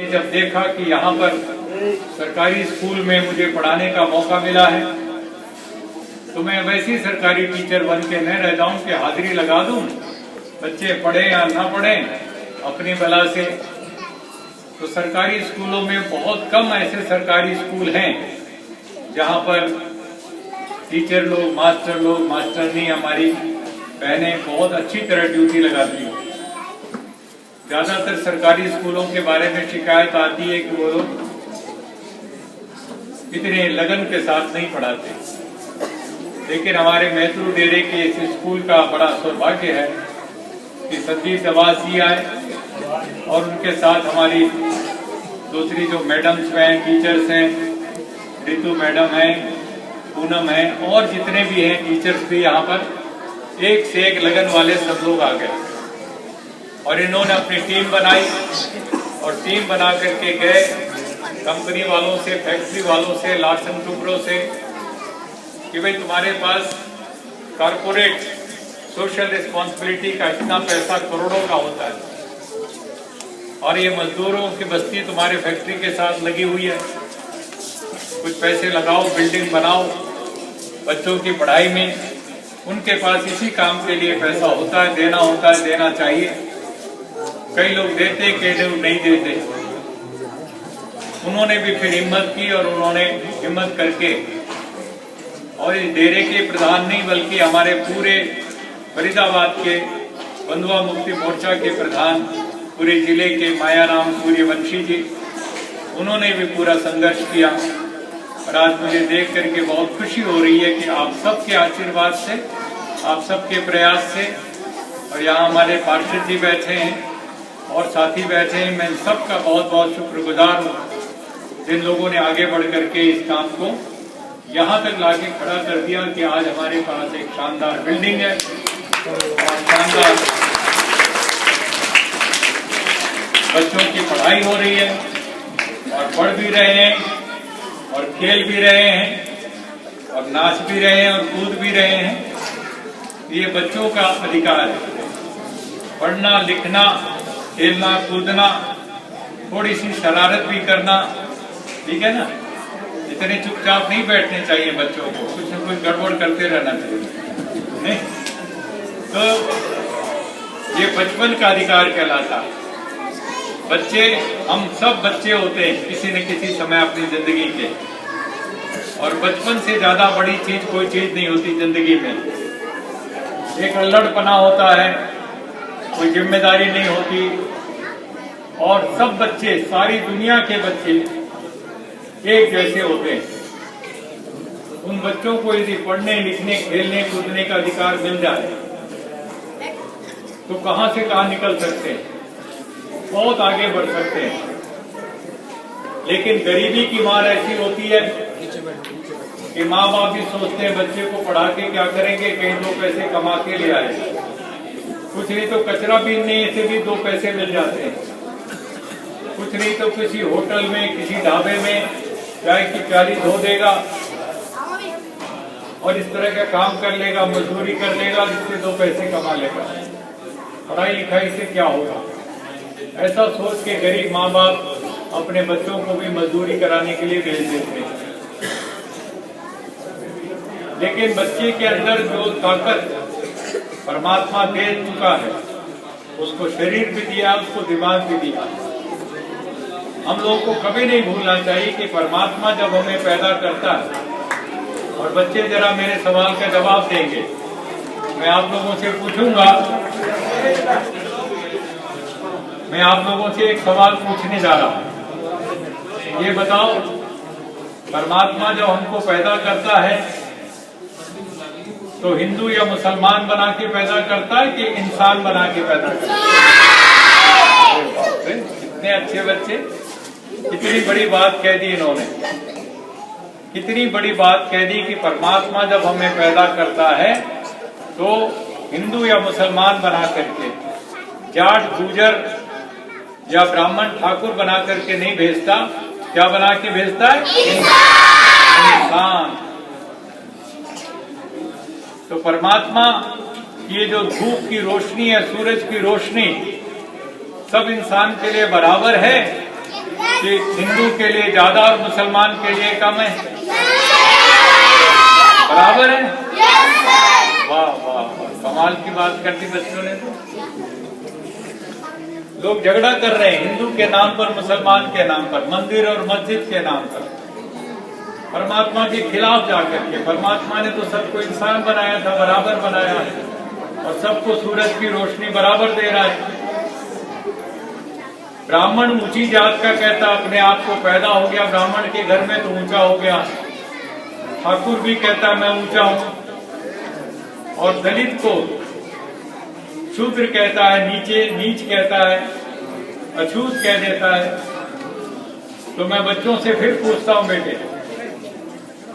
जब देखा कि यहाँ पर सरकारी स्कूल में मुझे पढ़ाने का मौका मिला है तो मैं वैसी सरकारी टीचर बन के न रह जाऊं कि हाजिरी लगा दूं, बच्चे पढ़े या ना पढ़े अपनी बला से। तो सरकारी स्कूलों में बहुत कम ऐसे सरकारी स्कूल हैं जहां पर टीचर लोग, मास्टरनी हमारी बहनें बहुत अच्छी तरह ड्यूटी लगाती हैं। ज्यादातर सरकारी स्कूलों के बारे में शिकायत आती है कि वो लोग इतने लगन के साथ नहीं पढ़ाते, लेकिन हमारे मैथुर डेरे के इस स्कूल का बड़ा सौभाग्य है कि सतीश आवास जी आए और उनके साथ हमारी दूसरी जो मैडम्स हैं, टीचर्स हैं, रितु मैडम हैं, पूनम है और जितने भी हैं टीचर्स भी यहाँ पर एक से एक लगन वाले सब लोग आ गए और इन्होंने अपनी टीम बनाई और टीम बना करके गए कंपनी वालों से, फैक्ट्री वालों से, लार्सन टुकड़ों से कि भाई तुम्हारे पास कारपोरेट सोशल रिस्पॉन्सिबिलिटी का इतना पैसा करोड़ों का होता है और ये मजदूरों की बस्ती तुम्हारे फैक्ट्री के साथ लगी हुई है, कुछ पैसे लगाओ, बिल्डिंग बनाओ बच्चों की पढ़ाई में। उनके पास इसी काम के लिए पैसा होता है, देना होता है, देना चाहिए। कई लोग देते, कई लोग नहीं देते। उन्होंने भी फिर हिम्मत की और उन्होंने हिम्मत करके और इस डेरे के प्रधान नहीं बल्कि हमारे पूरे फरीदाबाद के बंधुआ मुक्ति मोर्चा के प्रधान, पूरे जिले के मायाराम सूर्यवंशी जी, उन्होंने भी पूरा संघर्ष किया। और आज मुझे देख करके बहुत खुशी हो रही है कि आप सबके आशीर्वाद से, आप सबके प्रयास से, और यहाँ हमारे पार्षद जी बैठे हैं और साथी बैठे हैं, मैं सबका बहुत बहुत शुक्रगुजार हूँ जिन लोगों ने आगे बढ़ करके इस काम को यहाँ तक लाके खड़ा कर दिया कि आज हमारे पास एक शानदार बिल्डिंग है और शानदार बच्चों की पढ़ाई हो रही है और पढ़ भी रहे हैं और खेल भी रहे हैं और नाच भी रहे हैं और कूद भी रहे हैं। ये बच्चों का अधिकार है, पढ़ना, लिखना, खेलना, कूदना, थोड़ी सी शरारत भी करना, ठीक है ना। इतने चुपचाप नहीं बैठने चाहिए बच्चों को, कुछ न कुछ गड़बड़ करते रहना चाहिए, नहीं तो ये बचपन का अधिकार कहलाता है। बच्चे, हम सब बच्चे होते हैं किसी न किसी समय अपनी जिंदगी के, और बचपन से ज्यादा बड़ी चीज कोई चीज नहीं होती जिंदगी में। एक अल्लड़पना होता है, कोई जिम्मेदारी नहीं होती, और सब बच्चे, सारी दुनिया के बच्चे एक जैसे होते हैं। उन बच्चों को यदि पढ़ने, लिखने, खेलने, कूदने का अधिकार मिल जाए तो कहां से कहां निकल सकते हैं, बहुत आगे बढ़ सकते हैं। लेकिन गरीबी की मार ऐसी होती है कि माँ बाप भी सोचते हैं बच्चे को पढ़ा के क्या करेंगे, कहीं दो पैसे कमा के ले आए, कुछ नहीं तो कचरा बीनने से भी दो पैसे मिल जाते हैं, कुछ नहीं तो किसी होटल में, किसी ढाबे में चाय की प्याली धो देगा और इस तरह का काम कर लेगा, मजदूरी कर लेगा, जिससे दो पैसे कमा लेगा। पढ़ाई लिखाई से क्या होगा, ऐसा सोच के गरीब माँ बाप अपने बच्चों को भी मजदूरी कराने के लिए भेज देते हैं। लेकिन बच्चे के अंदर जो ताकत परमात्मा दे चुका है, उसको शरीर भी दिया, उसको दिमाग भी दिया। हम लोगों को कभी नहीं भूलना चाहिए कि परमात्मा जब हमें पैदा करता है, और बच्चे जरा मेरे सवाल का जवाब देंगे, मैं आप लोगों से पूछूंगा, मैं आप लोगों से एक सवाल पूछने जा रहा हूं। ये बताओ, परमात्मा जब हमको पैदा करता है तो हिंदू या मुसलमान बना के पैदा करता है कि इंसान बना के पैदा करता है? कितने अच्छे बच्चे, कितनी बड़ी बात कह दी इन्होंने, कितनी बड़ी बात कह दी कि परमात्मा जब हमें पैदा करता है तो हिंदू या मुसलमान बना करके, जाट, गुजर या ब्राह्मण, ठाकुर बना करके नहीं भेजता। क्या बना के भेजता है? इंसान। तो परमात्मा, ये जो धूप की रोशनी है, सूरज की रोशनी, सब इंसान के लिए बराबर है कि हिंदू के लिए ज्यादा और मुसलमान के लिए कम है? बराबर है? वाह वाह वाह, कमाल की बात कर दी बच्चों ने। तो लोग झगड़ा कर रहे हैं हिंदू के नाम पर, मुसलमान के नाम पर, मंदिर और मस्जिद के नाम पर, परमात्मा के खिलाफ जाकर के। परमात्मा ने तो सबको इंसान बनाया था, बराबर बनाया है, और सबको सूरज की रोशनी बराबर दे रहा है। ब्राह्मण ऊंची जात का कहता अपने आप को पैदा हो गया ब्राह्मण के घर में तो ऊंचा हो गया। ठाकुर भी कहता मैं ऊंचा हूं, और दलित को शूद्र कहता है, नीच कहता है, अछूत कह देता है। तो मैं बच्चों से फिर पूछता हूं, बेटे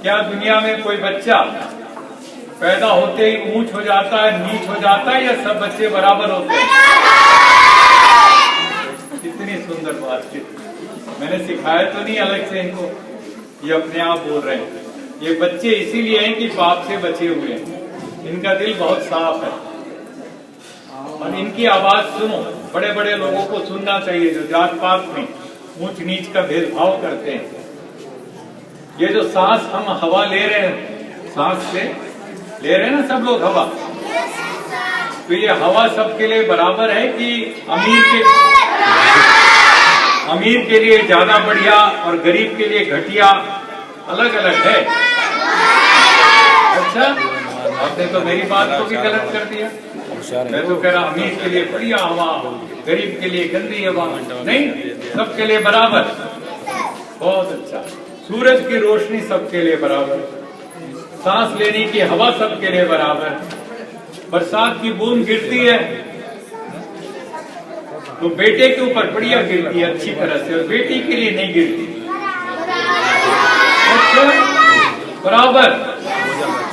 क्या दुनिया में कोई बच्चा पैदा होते ही ऊंच हो जाता है, नीच हो जाता है, या सब बच्चे बराबर होते हैं? कितनी सुंदर बातचीत। मैंने सिखाया तो नहीं अलग से इनको, ये अपने आप बोल रहे हैं। ये बच्चे इसीलिए हैं कि पाप से बचे हुए हैं, इनका दिल बहुत साफ है, और इनकी आवाज सुनो। बड़े बड़े लोगों को सुनना चाहिए जो जात पात में ऊंच नीच का भेदभाव करते हैं। ये जो सांस हम हवा ले रहे हैं, सांस से ले रहे हैं ना सब लोग हवा, तो ये हवा सबके लिए बराबर है कि अमीर के लिए ज्यादा बढ़िया और गरीब के लिए घटिया अलग अलग है? अच्छा, आपने तो मेरी बात को भी गलत कर दिया। मैं तो कह रहा अमीर के लिए बढ़िया हवा, गरीब के लिए गंदी हवा। नहीं, सबके लिए बराबर। बहुत अच्छा। सूरज की रोशनी सबके लिए बराबर, सांस लेने की हवा सबके लिए बराबर। बरसात की बूंद गिरती है तो बेटे के ऊपर बढ़िया गिरती है अच्छी तरह से, और बेटी के लिए नहीं गिरती। अच्छा, बराबर।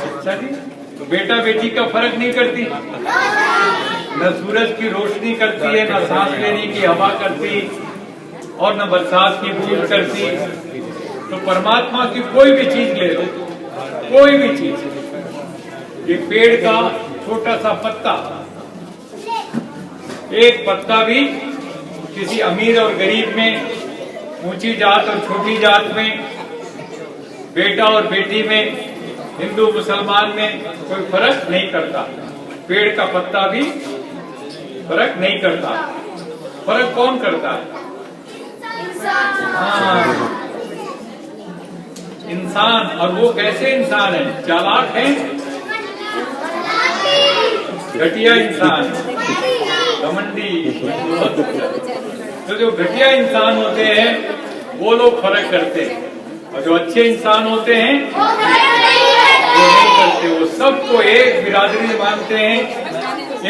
अच्छा जी, तो बेटा बेटी का फर्क नहीं करती, न सूरज की रोशनी करती है, न सांस लेने की हवा करती, और न बरसात की बूंद करती। तो परमात्मा की कोई भी चीज ले लो, कोई भी चीज, ये पेड़ का छोटा सा पत्ता, एक पत्ता भी किसी अमीर और गरीब में, ऊंची जात और छोटी जात में, बेटा और बेटी में, हिंदू मुसलमान में कोई फर्क नहीं करता। पेड़ का पत्ता भी फर्क नहीं करता। फर्क कौन करता है? हाँ, इंसान। और वो कैसे इंसान है? चालाक है, घटिया इंसान, घमंडी। तो जो घटिया इंसान होते हैं वो लोग फर्क करते हैं, और जो अच्छे इंसान होते हैं वो नहीं करते। वो सबको एक बिरादरी मानते हैं,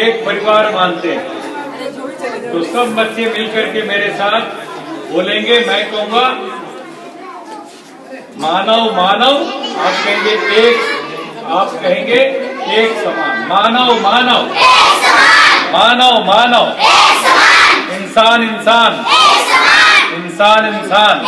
एक परिवार मानते हैं। तो सब बच्चे मिलकर के मेरे साथ बोलेंगे, मैं कहूंगा मानव मानव, आप कहेंगे एक, आप कहेंगे एक समान। मानव मानव, मानव मानव, इंसान इंसान, इंसान इंसान।